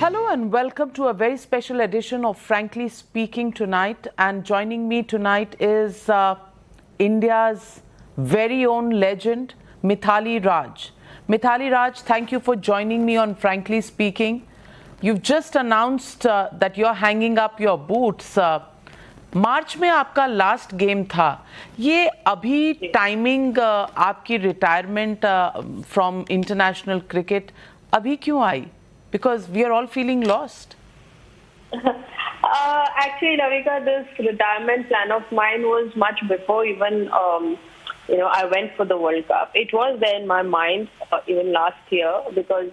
Hello and welcome to a very special edition of Frankly Speaking tonight. And joining me tonight is India's very own legend, Mithali Raj. Mithali Raj, thank you for joining me on Frankly Speaking. You've just announced that you're hanging up your boots. मार्च में आपका last game था. ये अभी timing आपकी retirement from international cricket अभी क्यों आई? Because we are all feeling lost. Actually, Navika, this retirement plan of mine was much before even, I went for the World Cup. It was there in my mind even last year because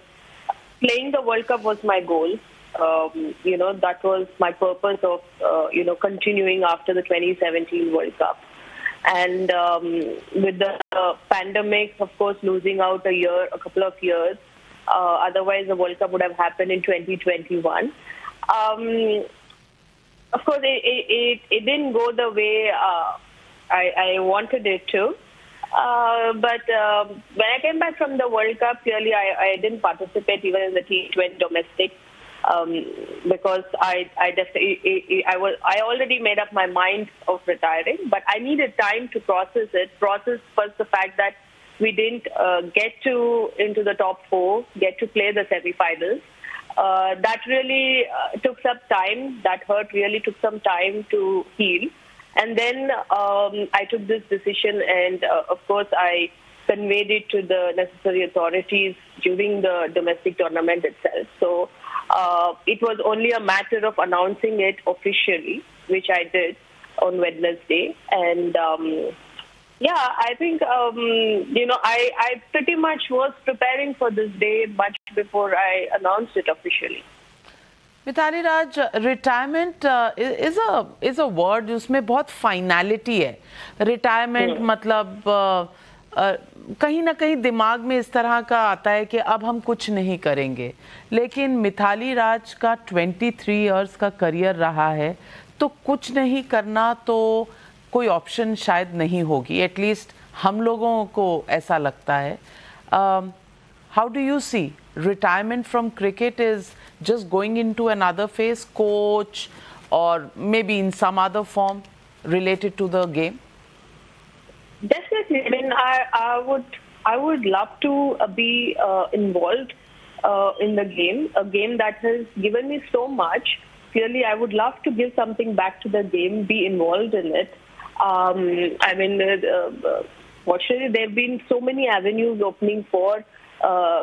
playing the World Cup was my goal. That was my purpose of, continuing after the 2017 World Cup. And with the pandemic, of course, losing out a couple of years, otherwise the World Cup would have happened in 2021. Of course, it didn't go the way I wanted it to. But when I came back from the World Cup, clearly I didn't participate even in the T20 domestic because I already made up my mind of retiring, but I needed time to process it. Process first the fact that we didn't get into the top four, get to play the semi-finals. That really took some time. That hurt really took some time to heal. And then I took this decision and, of course, I conveyed it to the necessary authorities during the domestic tournament itself. So it was only a matter of announcing it officially, which I did on Wednesday. And I think, I pretty much was preparing for this day much before I announced it officially. Mithali Raj, retirement is a word जिसमें बहुत finality है. Retirement मतलब कहीं ना कहीं दिमाग में इस तरह का आता है कि अब हम कुछ नहीं करेंगे. लेकिन मिथाली राज का 23 इयर्स का करियर रहा है, तो कुछ नहीं करना तो कोई ऑप्शन शायद नहीं होगी. एटलीस्ट हम लोगों को ऐसा लगता है. How do you see retirement from cricket is just going into another phase, coach or maybe in some other form related to the game? Definitely. I mean, I would love to be involved in the game, a game that has given me so much. Clearly, I would love to give something back to the game, be involved in it. Fortunately, there have been so many avenues opening for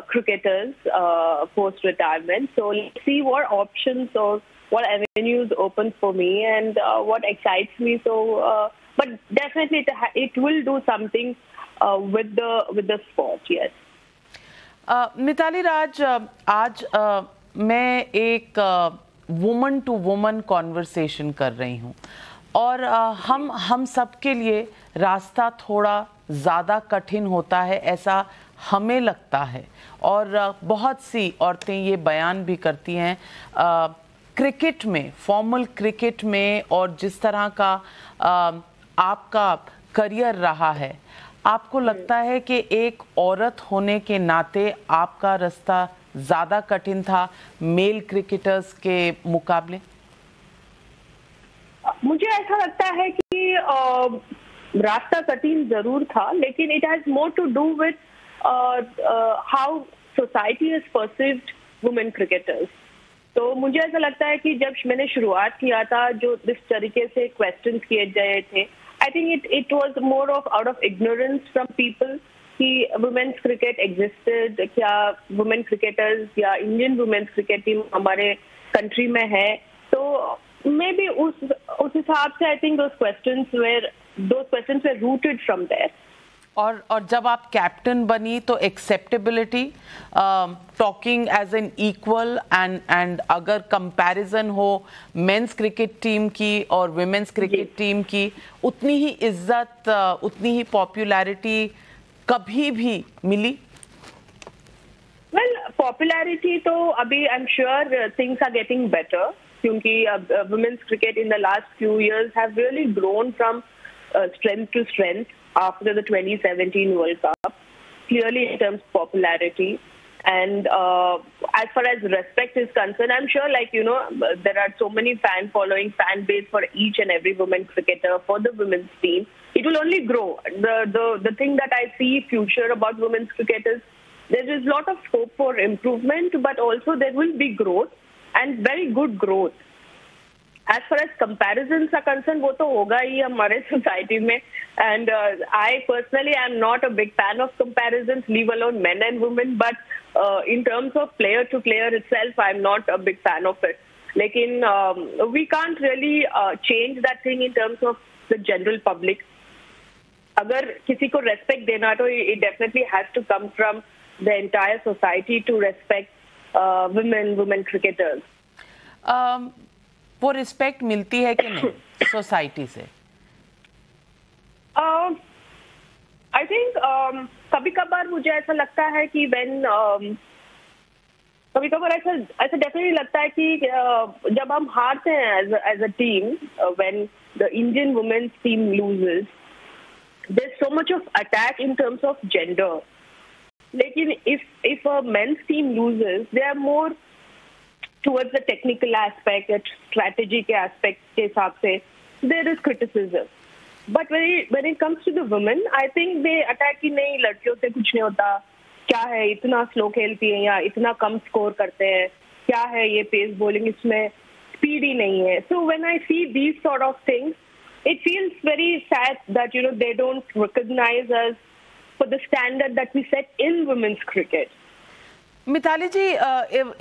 cricketers post-retirement. So let's see what options or what avenues open for me and what excites me. So, but definitely it will do something with the sport. Yes. Mithali Raj, आज मैं एक woman to woman conversation कर रही हूँ और हम सब के लिए रास्ता थोड़ा ज़्यादा कठिन होता है ऐसा हमें लगता है. और बहुत सी औरतें ये बयान भी करती हैं क्रिकेट में, फॉर्मल क्रिकेट में, और जिस तरह का आपका करियर रहा है, आपको लगता है कि एक औरत होने के नाते आपका रास्ता ज़्यादा कठिन था मेल क्रिकेटर्स के मुकाबले? मुझे ऐसा लगता है कि रास्ता कठिन ज़रूर था, लेकिन it has more to do with how society has perceived women cricketers. तो मुझे ऐसा लगता है कि जब मैंने शुरुआत किया था, जो जिस तरीके से क्वेश्चंस किए गए थे, I think it was more of out of ignorance from people कि women's cricket existed, क्या women cricketers या Indian women's cricket team हमारे country में है. तो maybe उस हिसाब से I think those questions were rooted from there. और जब आप कैप्टन बनी तो acceptability, talking as an equal and अगर कंपैरिजन हो मेंस क्रिकेट टीम की और वुमेन्स क्रिकेट टीम की, उतनी ही इज्जत, उतनी ही पॉपुलैरिटी कभी भी मिली? वेल, पॉपुलैरिटी तो अभी I am sure things are getting better, क्योंकि women's cricket in the last few years have really grown from strength to strength after the 2017 World Cup, clearly in terms of popularity. And as far as respect is concerned, I'm sure, like, you know, there are so many fan following, fan base for each and every women cricketer for the women's team. It will only grow. The thing that I see future about women's cricketers, there is a lot of scope for improvement, but also there will be growth and very good growth. As far as comparisons are concerned, वो तो होगा ही हमारे society में. And I personally am not a big fan of comparisons, leave alone men and women. But in terms of player to player itself, I'm not a big fan of it. Lekin we can't really change that thing in terms of the general public. अगर किसी को respect देना तो it definitely has to come from the entire society to respect women cricketers. वो respect मिलती है कि नहीं सोसाइटी से? आई थिंक कभी कभार मुझे ऐसा लगता है कि कभी कभार ऐसा डेफिनेटली लगता है कि जब हम हारते हैं as a team, when the Indian women's team loses, there is so much of attack in terms of gender. लेकिन if a men's team loses, they are more towards the technical aspect, strategy के aspect के हिसाब से, there is criticism. But when it comes to the women, I think they attack कि नहीं, लड़कियों से कुछ नहीं होता, क्या है इतना स्लो खेलती है या इतना कम स्कोर करते हैं, क्या है ये पेस बॉलिंग, इसमें स्पीड ही नहीं है. So when I see these sort of things, it feels very sad that, you know, they don't recognize us for the standard that we set in women's cricket. Mitali जी,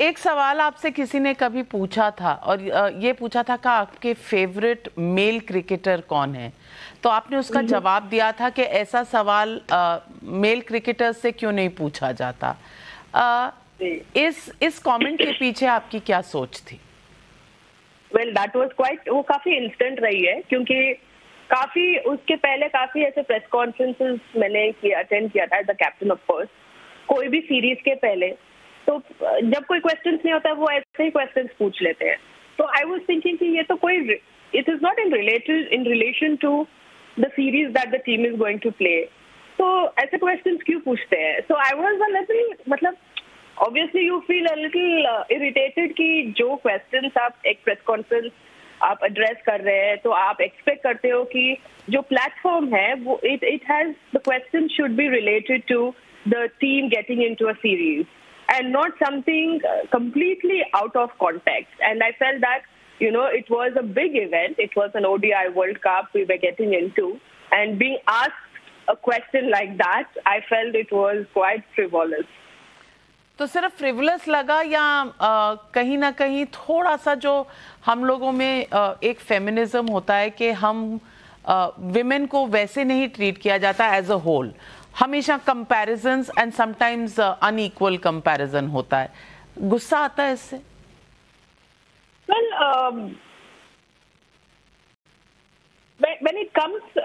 एक सवाल आपसे किसी ने कभी पूछा था और ये पूछा था कि आपके फेवरेट मेल क्रिकेटर कौन है, तो आपने उसका जवाब दिया था कि ऐसा सवाल मेल क्रिकेटर से क्यों नहीं पूछा जाता. इस कमेंट के पीछे आपकी क्या सोच थी? वेल, दैट वाज क्वाइट, वो काफी इंस्टेंट रही है, क्योंकि काफी उसके पहले काफी ऐसे प्रेस कॉन्फ्रेंसेस मैंने अटेंड किया था as the captain of course, कोई भी सीरीज के पहले. तो जब कोई क्वेश्चंस नहीं होता, वो ऐसे ही क्वेश्चंस पूछ लेते हैं. तो आई वाज थिंकिंग कि ये तो कोई, it is not in relation to the series that the team is going to play. तो ऐसे क्वेश्चंस क्यों पूछते हैं? So I was a little, मतलब obviously you feel a little irritated कि जो क्वेश्चंस आप एक प्रेस कॉन्फ्रेंस आप एड्रेस कर रहे हैं, तो आप एक्सपेक्ट करते हो कि जो प्लेटफॉर्म है वो it has, the question should be related to the team getting into a series and not something completely out of context. And I felt that, you know, it was a big event. It was an ODI World Cup we were getting into, and being asked a question like that, I felt it was quite frivolous. तो सिर्फ frivolous लगा या कहीं ना कहीं थोड़ा सा जो हम लोगों में एक फेमिनिज्म होता है कि हम विमेन को वैसे नहीं ट्रीट किया जाता एज अ होल, हमेशा comparisons and sometimes unequal comparison होता है, गुस्सा आता है इससे? वेल, when it comes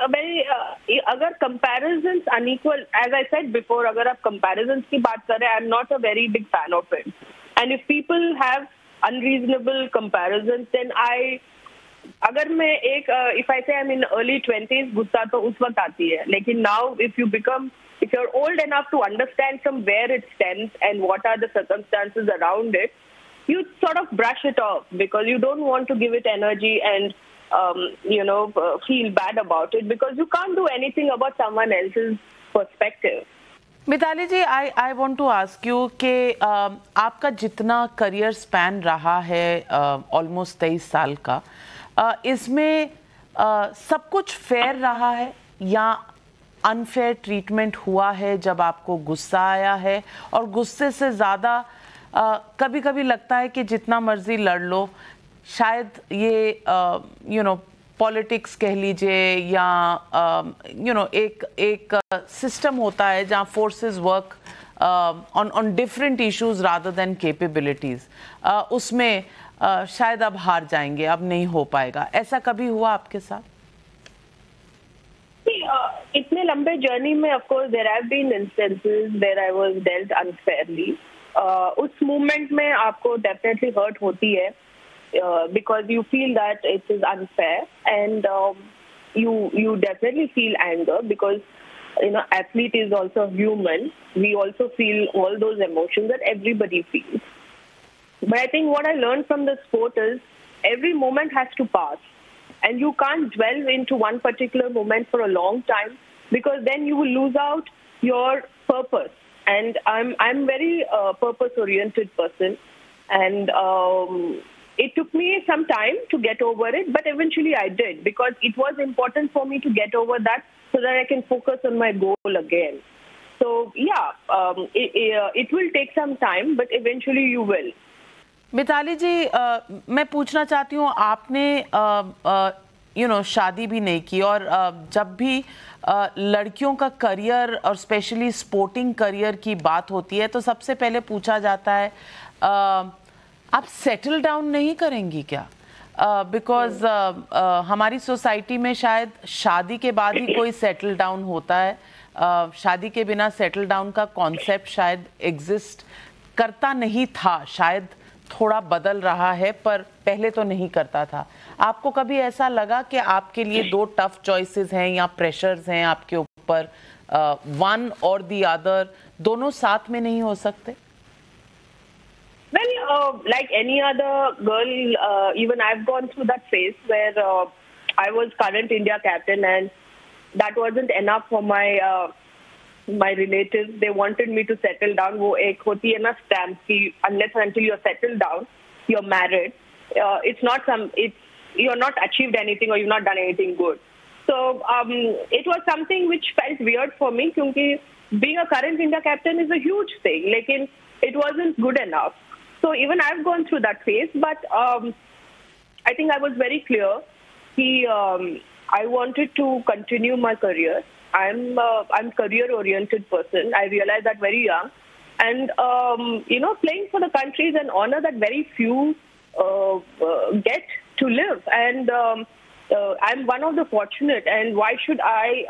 अगर comparisons unequal, as I said before, अगर आप comparisons की बात करें, I'm not a very big fan of it. And if people have unreasonable comparisons, then अगर मैं एक if I say I'm in early 20s, गुस्सा तो उस वक्त आती है. लेकिन now if you're old enough to understand from where it stems and what are the circumstances around it, you sort of brush it off because you don't want to give it energy and feel bad about it because you can't do anything about someone else's perspective. Mitali ji, I want to ask you कि आपका जितना career span रहा है almost 23 साल का, इसमें सब कुछ फेयर रहा है या अनफेयर ट्रीटमेंट हुआ है जब आपको गुस्सा आया है? और गुस्से से ज़्यादा कभी कभी लगता है कि जितना मर्जी लड़ लो, शायद ये पॉलिटिक्स कह लीजिए या एक सिस्टम होता है जहाँ forces work on different issues rather than capabilities, उसमें शायद अब हार जाएंगे, अब नहीं हो पाएगा. ऐसा कभी हुआ आपके साथ? इतने लंबे जर्नी में of course there have been instances where I was dealt unfairly. उस मूवमेंट में आपको डेफिनेटली हर्ट होती है because you feel that it is unfair and you definitely feel anger because athlete is also human. We also feel all those emotions that everybody feels. But I think what I learned from the sport is every moment has to pass. And you can't dwell into one particular moment for a long time, because then you will lose out your purpose. And I'm very purpose-oriented person. And it took me some time to get over it, but eventually I did, because it was important for me to get over that so that I can focus on my goal again. So, it will take some time, but eventually you will. Mitali जी, मैं पूछना चाहती हूँ, आपने शादी भी नहीं की, और जब भी लड़कियों का करियर और स्पेशली स्पोर्टिंग करियर की बात होती है तो सबसे पहले पूछा जाता है आप सेटल डाउन नहीं करेंगी क्या? बिकॉज हमारी सोसाइटी में शायद शादी के बाद ही कोई सेटल डाउन होता है. शादी के बिना सेटल डाउन का कॉन्सेप्ट शायद एग्जिस्ट करता नहीं था, शायद थोड़ा बदल रहा है, पर पहले तो नहीं करता था. आपको कभी ऐसा लगा कि आपके लिए दो टफ चॉइसेस हैं या प्रेशर्स हैं आपके ऊपर, वन और द अदर, दोनों साथ में नहीं हो सकते? Well, like any other girl, even I've gone through that phase where I was current India captain, and that wasn't enough for my relatives. They wanted me to settle down. वो एक होती है ना stamp कि unless and until you're settled down, you're married. You're not achieved anything or you've not done anything good. So it was something which felt weird for me, because being a current India captain is a huge thing. Lekin it wasn't good enough. So even I've gone through that phase, but I think I was very clear that I wanted to continue my career. I'm career-oriented person. I realized that very young, and playing for the country is an honor that very few get to live. And I'm one of the fortunate. And why should I,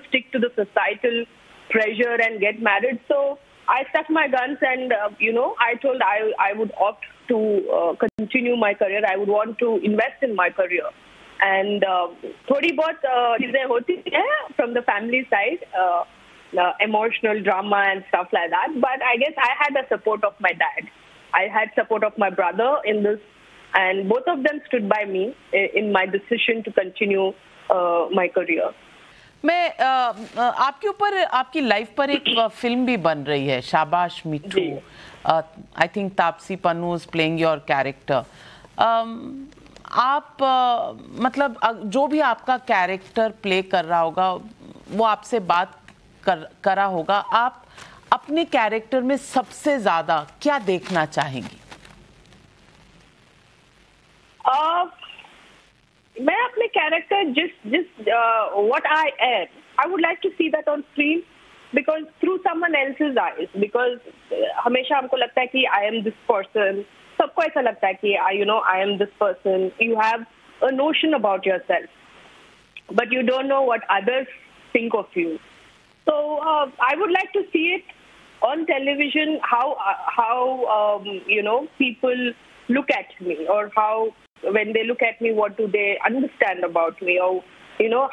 stick to the societal pressure and get married? So I stuck my guns, and I told I would opt to continue my career. I would want to invest in my career. And थोड़ी बहुत चीजें होती हैं from the family side, emotional drama and stuff like that. But I guess I had the support of my dad. I had support of my brother in this, and both of them stood by me in my decision to continue my career. मैं आपके ऊपर, आपकी life पर एक film भी बन रही है, शाबाश Mithu. I think Taapsee Pannu is playing your character. आप मतलब जो भी आपका कैरेक्टर प्ले कर रहा होगा वो आपसे बात करा होगा. आप अपने कैरेक्टर में सबसे ज्यादा क्या देखना चाहेंगी? मैं अपने कैरेक्टर जिस what I am, I would like to see that on screen, because through someone else's eyes. Because हमेशा हमको लगता है कि I am this person. सबको ऐसा लगता है कि I am this person. You have a notion about yourself, but you don't know what others think of you. So I would like to see it on television, how people look at me, or how when they look at me, what do they understand about me, or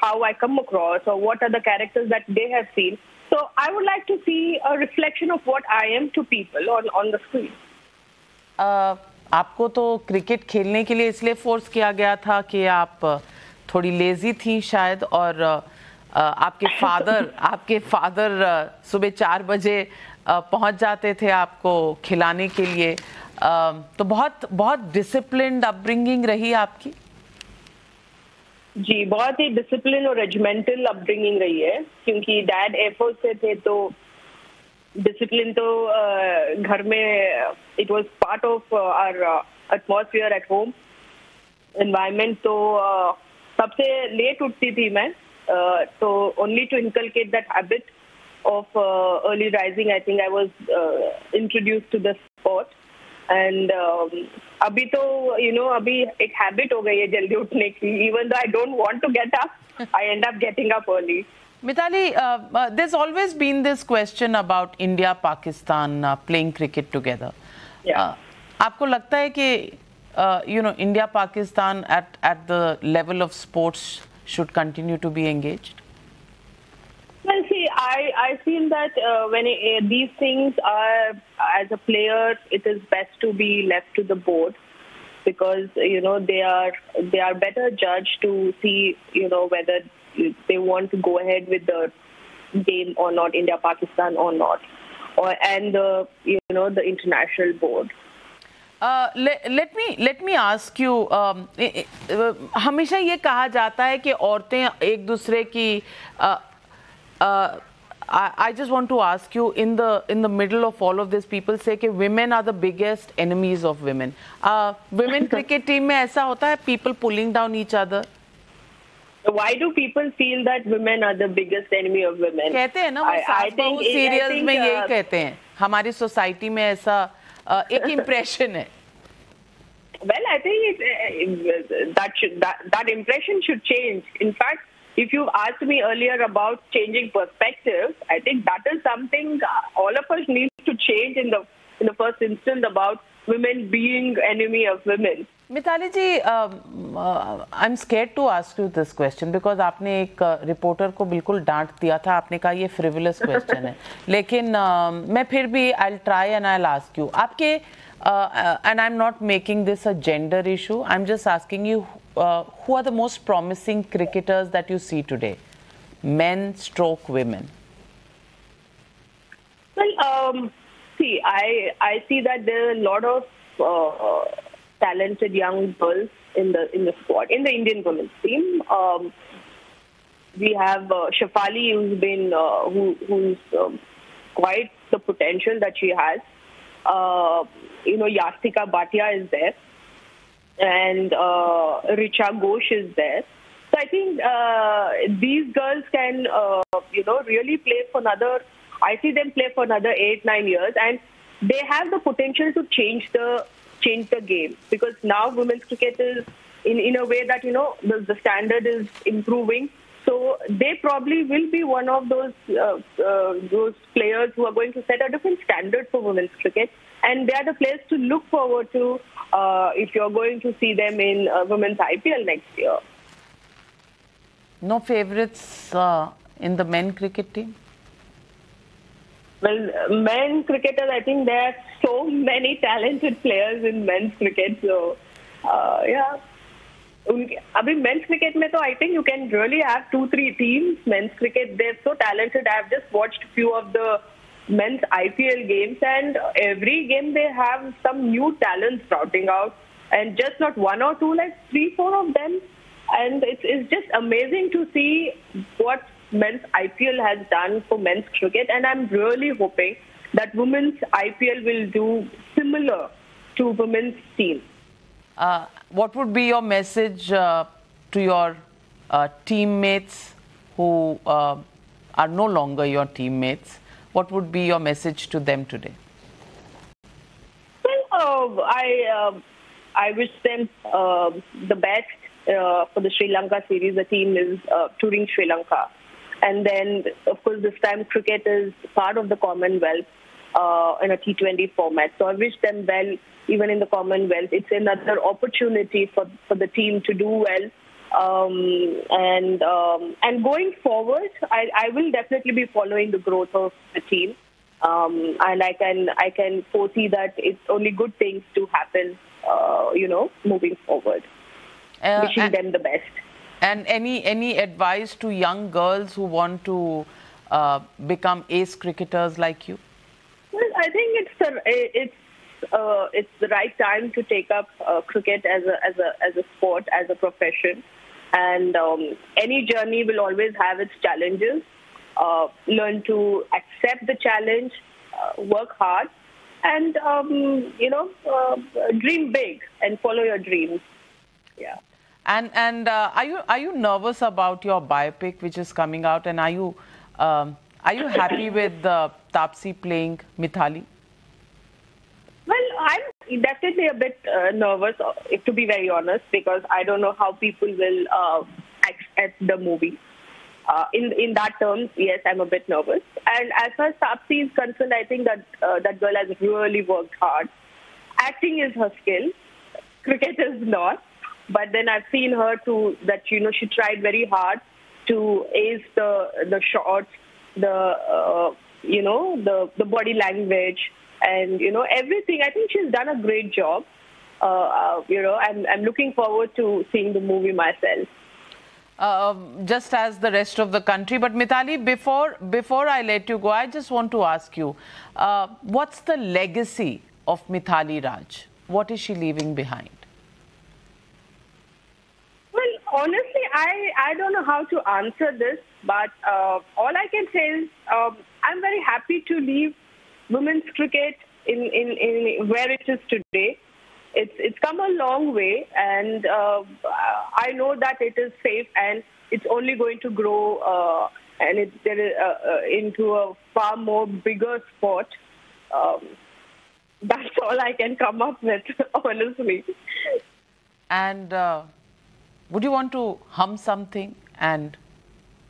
how I come across, or what are the characters that they have seen. So I would like to see a reflection of what I am to people on the screen. आपको तो cricket खेलने के लिए इसलिए force किया गया था कि आप थोड़ी लेजी थी शायद, और आपके फादर सुबह 4 बजे पहुंच जाते थे आपको खिलाने के लिए. तो बहुत डिसिप्लिन्ड अपब्रिंगिंग रही आपकी? जी, बहुत ही डिसिप्लिन और रेजिमेंटल अपब्रिंगिंग रही है, क्योंकि डैड एयरफोर्स से थे. तो डिसिप्लिन तो घर में it was part of our atmosphere at home environment. तो सबसे लेट उठती थी मैं, तो only to inculcate that habit of early rising, I think I was introduced to the sport. And अभी तो अभी एक हैबिट हो गई है जल्दी उठने की. Even though I don't want to get up, I end up getting up early. Mithali, there's always been this question about India, Pakistan playing cricket together. Yeah. आपको लगता है कि India, Pakistan at the level of sports should continue to be engaged? Well, see, I feel that when these things are, as a player, it is best to be left to the board, because they are better judged to see whether they want to go ahead with the game or not, India Pakistan or not, and the the international board. let me ask you, हमेशा ये कहा जाता है कि औरतें एक दूसरे की I just want to ask you, in the middle of all of this, people say that women are the biggest enemies of women. Women cricket team में ऐसा होता है, people pulling down each other? Why do people feel that women are the biggest enemy of women? कहते हैं ना, वो सास बहू सीरियल्स में यही कहते हैं. हमारी सोसाइटी में ऐसा एक impression है. Well, I think that impression should change. In fact, if you asked me earlier about changing perspective, I think that is something all of us need to change in the first instance, about women being enemy of women. Mitali ji, I'm scared to ask you this question because आपने एक reporter को बिल्कुल डांट दिया था. आपने कहा ये frivolous question है, लेकिन मैं फिर भी I'll try and I'll ask you. आपके and I'm not making this a gender issue. I'm just asking you, who are the most promising cricketers that you see today, men stroke women? Well, see, I see that there are a lot of talented young girls in the squad, in the Indian women's team. We have Shefali, who's quite the potential that she has. Yastika Bhatia is there, and Richa Ghosh is there. So I think these girls can, really play for another. I see them play for another 8-9 years, and they have the potential to change the game, because now women's cricket is in a way that the standard is improving. So they probably will be one of those players who are going to set a different standard for women's cricket, and they are the players to look forward to if you're going to see them in women's IPL next year. No favorites in the men cricket team? Well, men cricketers, I think there are so many talented players in men's cricket. So, yeah. Abhi men's cricket mein to I think you can really have 2-3 teams. Men's cricket, they're so talented. I've just watched a few of the men's IPL games, and every game they have some new talent sprouting out, and just not one or two, like 3-4 of them. And it's just amazing to see what men's IPL has done for men's cricket, and I'm really hoping that women's IPL will do similar to women's team. What would be your message to your teammates who are no longer your teammates? What would be your message to them today? Well, I wish them the best for the Sri Lanka series. The team is touring Sri Lanka. And then, of course, this time cricket is part of the Commonwealth in a T20 format. So I wish them well, even in the Commonwealth. It's another opportunity for the team to do well. And going forward, I will definitely be following the growth of the team. And I can foresee that it's only good things to happen, moving forward. Wishing them the best. And any advice to young girls who want to become ace cricketers like you? Well, I think it's the right time to take up cricket as a sport, as a profession. And any journey will always have its challenges. Learn to accept the challenge, work hard, and dream big and follow your dreams. Yeah. And are you nervous about your biopic which is coming out? And are you happy with Taapsee playing Mithali? Well, I'm definitely a bit nervous, to be very honest, because I don't know how people will accept the movie. In that terms, yes, I'm a bit nervous. And as far as Taapsee is concerned, I think that that girl has really worked hard. Acting is her skill. Cricket is not. But then I've seen her she tried very hard to ace the shots the body language, and everything. I think she's done a great job. I'm looking forward to seeing the movie myself. Just as the rest of the country. But Mithali, before I let you go, I just want to ask you, what's the legacy of Mithali Raj? What is she leaving behind? Well, honestly, I don't know how to answer this, but all I can say is I'm very happy to leave women's cricket in where it is today. It's come a long way, and I know that it is safe, and it's only going to grow into a far more bigger sport. That's all I can come up with, honestly. And would you want to hum something, and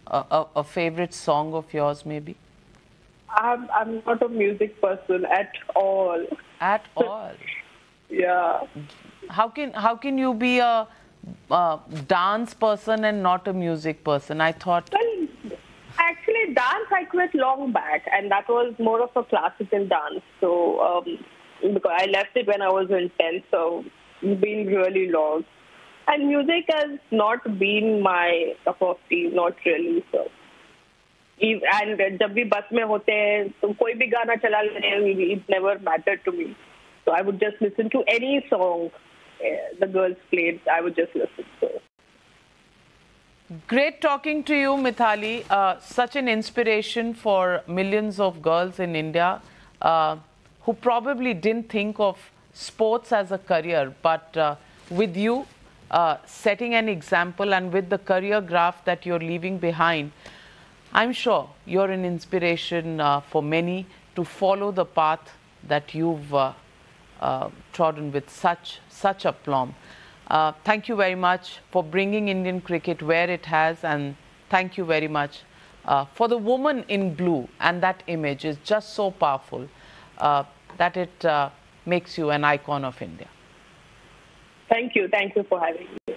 a favorite song of yours, maybe? I'm not a music person at all. At all? Yeah. How can you be a dance person and not a music person? I thought. Well, actually, dance I quit long back, and that was more of a classical dance. So because I left it when I was in 10th, so it's been really long. And music has not been my cup of tea, not really. So. And जब भी बस में होते हैं तो कोई भी गाना चला ले, it never mattered to me. So I would just listen to any song the girls played. I would just listen to it. Great talking to you, Mithali. Such an inspiration for millions of girls in India who probably didn't think of sports as a career. But with you setting an example, and with the career graph that you're leaving behind, I'm sure you're an inspiration for many to follow the path that you've trodden with such aplomb. Thank you very much for bringing Indian cricket where it has, and thank you very much for the woman in blue. And that image is just so powerful that it makes you an icon of India. Thank you for having me.